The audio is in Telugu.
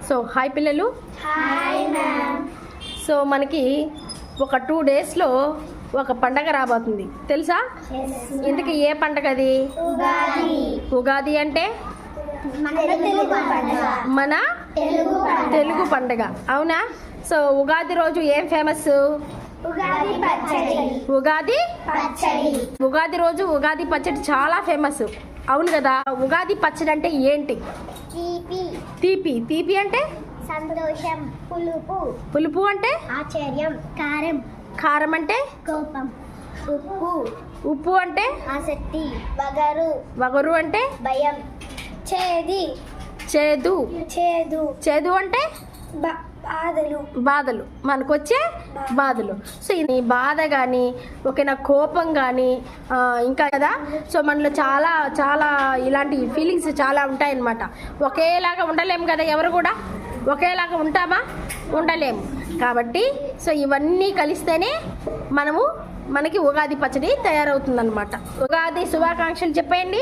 సో హాయ్ పిల్లలు. Hi ma'am. సో మనకి ఒక 2 డేస్లో ఒక పండగ రాబోతుంది తెలుసా? ఇందుకు ఏ పండగ అది? ఉగాది. ఉగాది అంటే మన తెలుగు పండగ, అవునా? సో ఉగాది రోజు ఏం ఫేమస్? ఉగాది పచ్చడి. ఉగాది రోజు ఉగాది పచ్చడి చాలా ఫేమస్, అవును కదా? ఉగాది పచ్చడి అంటే ఏంటి? తీపి. తీపి అంటే సంతోషం. పులుపు అంటే ఆశ్చర్యం. కారం అంటే కోపం. ఉప్పు అంటే ఆసక్తి. వగరు అంటే భయం. చేదు. చేదు అంటే బాధలు. బాధలు, మనకు వచ్చే బాధలు. సో ఈ బాధ కానీ ఓకేనా, కోపం కానీ ఇంకా కదా. సో మనలో చాలా చాలా ఇలాంటి ఫీలింగ్స్ చాలా ఉంటాయన్నమాట. ఒకేలాగా ఉండలేము కదా, ఎవరు కూడా ఒకేలాగా ఉంటామా? ఉండలేము. కాబట్టి సో ఇవన్నీ కలిస్తేనే మనకి ఉగాది పచ్చడి తయారవుతుందన్నమాట. ఉగాది శుభాకాంక్షలు చెప్పండి.